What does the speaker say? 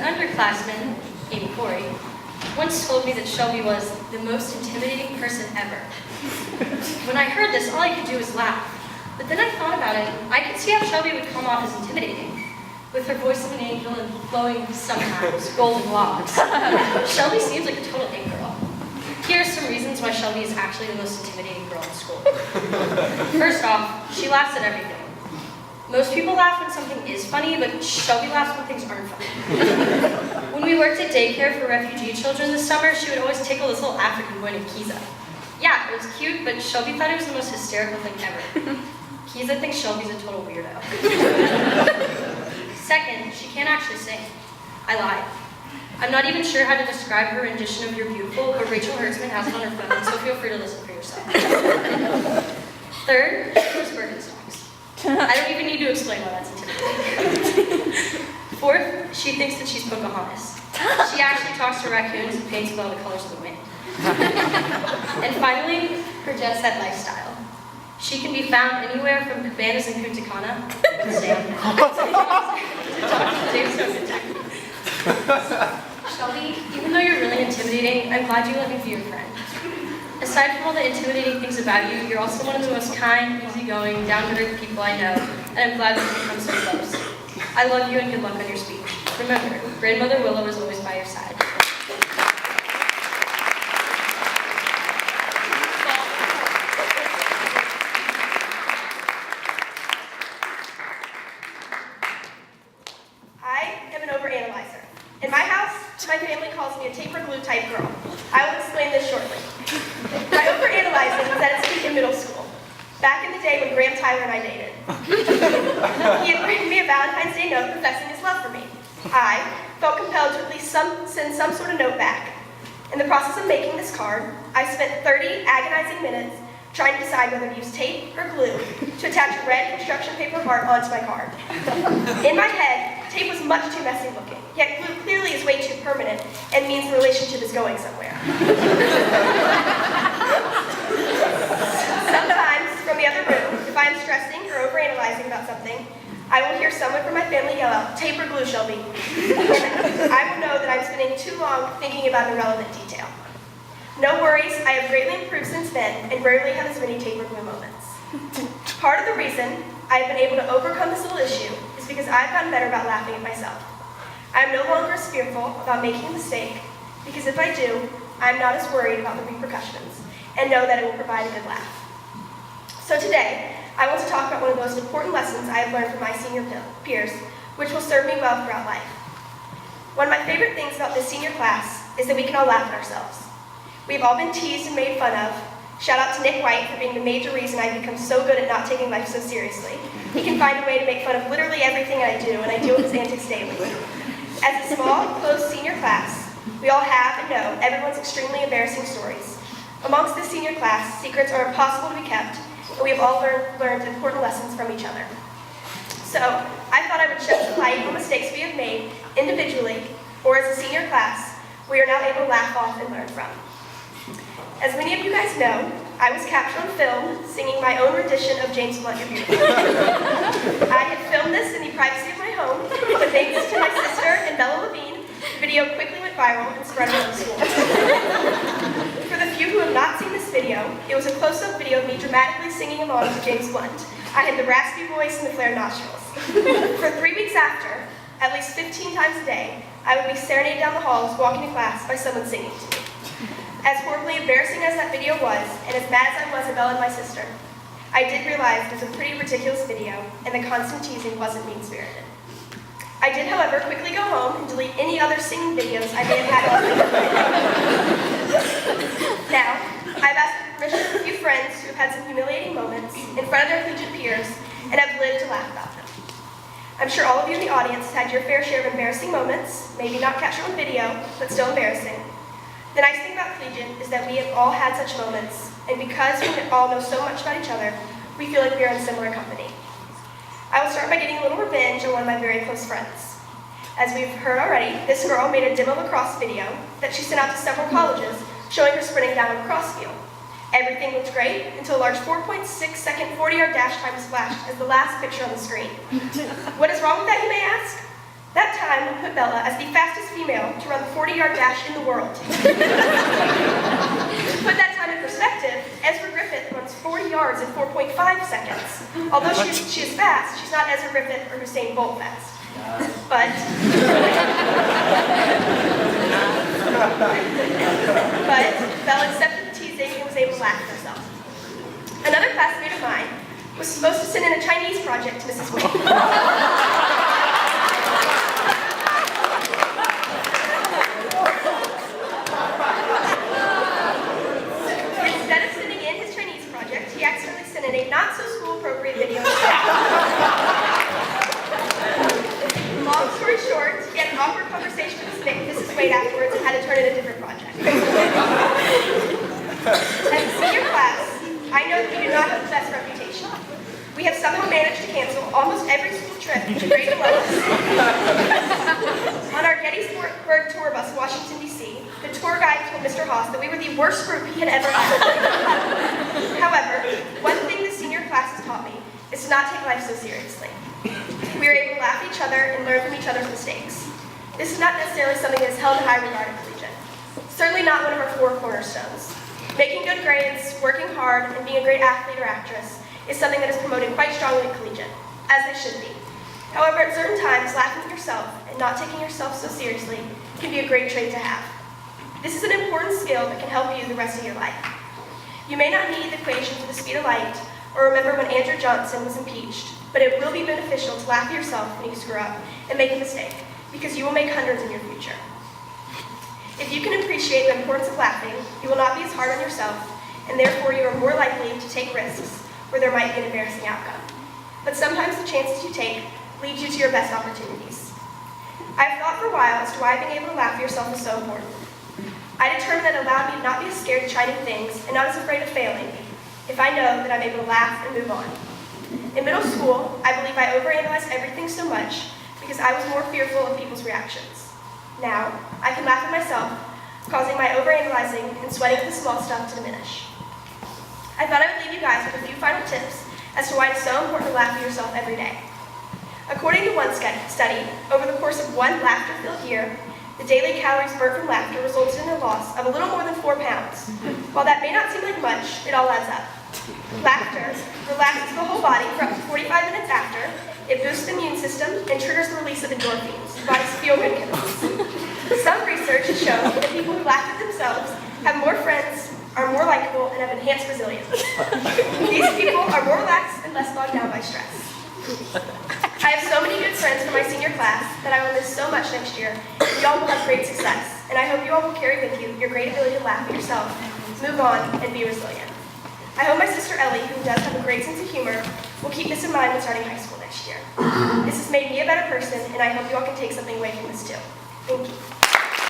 underclassman, Amy Corey, once told me that Shelby was the most intimidating person ever. When I heard this, all I could do was laugh. But then I thought about it. I could see how Shelby would come off as intimidating. With her voice of an angel and flowing, sometimes, golden locks. Shelby seems like a total it girl. Here are some reasons why Shelby is actually the most intimidating girl in school. First off, she laughs at everything. Most people laugh when something is funny, but Shelby laughs when things aren't funny. When we worked at daycare for refugee children this summer, she would always tickle this little African boy named Kiza. Yeah, it was cute, but Shelby thought it was the most hysterical thing ever. Kiza thinks Shelby's a total weirdo. Second, she can't actually sing. I lied. I'm not even sure how to describe her rendition of You're Beautiful, but Rachel Hertzman has it on her phone, so feel free to listen for yourself. Third, she wears Birkenstocks. I don't even need to explain why that's intimidating. Fourth, she thinks that she's Pocahontas. She actually talks to raccoons and paints with all the colors of the wind. And finally, her jet set lifestyle. She can be found anywhere from cabanas in Punta Cana to Shelby, even though you're really intimidating, I'm glad you let me be your friend. Aside from all the intimidating things about you, you're also one of the most kind, easygoing, down-to-earth people I know, and I'm glad that we've become so close. I love you and good luck on your speech. Remember, Grandmother Willow is always by your side. In my house, my family calls me a taper glue type girl. I will explain this shortly. My overanalyzing was at its peak in middle school, back in the day when Graham Tyler and I dated. He had written me a Valentine's Day note professing his love for me. I felt compelled to at least send some sort of note back. In the process of making this card, I spent 30 agonizing minutes trying to decide whether to use tape or glue to attach a red construction paper heart onto my card. In my head, tape was much too messy looking, yet glue clearly is way too permanent and means the relationship is going somewhere. Sometimes, from the other room, if I am stressing or overanalyzing about something, I will hear someone from my family yell out, "Tape or glue, Shelby?" And I will know that I'm spending too long thinking about an irrelevant detail. No worries, I have greatly improved since then and rarely have as many tape or glue moments. Part of the reason I have been able to overcome this little issue is because I've gotten better about laughing at myself. I am no longer as fearful about making a mistake because if I do, I'm not as worried about the repercussions and know that it will provide a good laugh. So today, I want to talk about one of the most important lessons I have learned from my senior peers, which will serve me well throughout life. One of my favorite things about this senior class is that we can all laugh at ourselves. We've all been teased and made fun of. Shout out to Nick White for being the major reason I've become so good at not taking life so seriously. He can find a way to make fun of literally everything I do, and I deal with his antics daily. As a small, close senior class, we all have and know everyone's extremely embarrassing stories. Amongst the senior class, secrets are impossible to be kept, and we have all learned important lessons from each other. So, I thought I would shed some light on mistakes we have made individually, or as a senior class, we are now able to laugh off and learn from. As many of you guys know, I was captured on film singing my own rendition of James Blunt, You're Beautiful. I had filmed this in the privacy of my home, but thanks to my sister and Bella Levine, the video quickly went viral and spread around the school. For the few who have not seen this video, it was a close-up video of me dramatically singing along to James Blunt. I had the raspy voice and the flared nostrils. For 3 weeks after, at least 15 times a day, I would be serenaded down the halls walking to class by someone singing to me. As horribly embarrassing as that video was, and as mad as I was at Bella and my sister, I did realize it was a pretty ridiculous video, and the constant teasing wasn't mean-spirited. I did, however, quickly go home and delete any other singing videos I may have had on my computer. Now, I've asked permission from a few friends who have had some humiliating moments in front of their collegiate peers and have lived to laugh about them. I'm sure all of you in the audience had your fair share of embarrassing moments, maybe not captured on video, but still embarrassing. The nice thing about collegiate is that we have all had such moments, and because we all know so much about each other, we feel like we are in similar company. I will start by getting a little revenge on one of my very close friends. As we've heard already, this girl made a demo lacrosse video that she sent out to several colleges, showing her sprinting down a lacrosse field. Everything looked great until a large 4.6-second 40-yard dash time was flashed as the last picture on the screen. What is wrong with that, you may ask? That time, we put Bella as the fastest female to run the 40-yard dash in the world. To put that time in perspective, Ezra Griffith runs 40 yards in 4.5 seconds. Although she is fast, she's not Ezra Griffith or Usain Bolt fast. But Bella accepted the teasing and was able to laugh at herself. Another classmate of mine was supposed to send in a Chinese project to Mrs. Wade. Instead of sending in his Chinese project, he accidentally sent in a not-so-school-appropriate video. Long story short, he had an awkward conversation with Mrs. Wade afterwards and had to turn in a different project. As a senior class, I know that we do not have the best reputation. We have somehow managed to cancel almost every school trip to great delight. On our Gettysburg tour bus, Washington, D.C., the tour guide told Mr. Haas that we were the worst group he had ever had. However, one thing the senior class has taught me is to not take life so seriously. We are able to laugh at each other and learn from each other's mistakes. This is not necessarily something that is held in high regard at Collegiate. Certainly not one of our 4 cornerstones. Making good grades, working hard, and being a great athlete or actress is something that is promoted quite strongly at Collegiate, as they should be. However, at certain times, laughing at yourself and not taking yourself so seriously can be a great trait to have. This is an important skill that can help you the rest of your life. You may not need the equation for the speed of light or remember when Andrew Johnson was impeached, but it will be beneficial to laugh at yourself when you screw up and make a mistake, because you will make hundreds in your future. If you can appreciate the importance of laughing, you will not be as hard on yourself, and therefore you are more likely to take risks where there might be an embarrassing outcome. But sometimes the chances you take lead you to your best opportunities. I've thought for a while as to why being able to laugh at yourself is so important. I determined that it allowed me to not be as scared to try new things and not as afraid of failing if I know that I'm able to laugh and move on. In middle school, I believe I overanalyzed everything so much because I was more fearful of people's reactions. Now, I can laugh at myself, causing my overanalyzing and sweating at the small stuff to diminish. I thought I would leave you guys with a few final tips as to why it's so important to laugh at yourself every day. According to one study, over the course of one laughter-filled year, the daily calories burnt from laughter resulted in a loss of a little more than 4 pounds. While that may not seem like much, it all adds up. Laughter relaxes the whole body for up to 45 minutes after, it boosts the immune system, and triggers the release of endorphins, the body's feel-good chemicals. Some research has shown that people who laugh at themselves have more friends, are more likable, and have enhanced resilience. These people are more relaxed and less bogged down by stress. I have so many good friends from my senior class that I will miss so much next year, and you all will have great success. And I hope you all will carry with you your great ability to laugh at yourself, move on, and be resilient. I hope my sister Ellie, who does have a great sense of humor, will keep this in mind when starting high school next year. This has made me a better person, and I hope you all can take something away from this too. Thank you.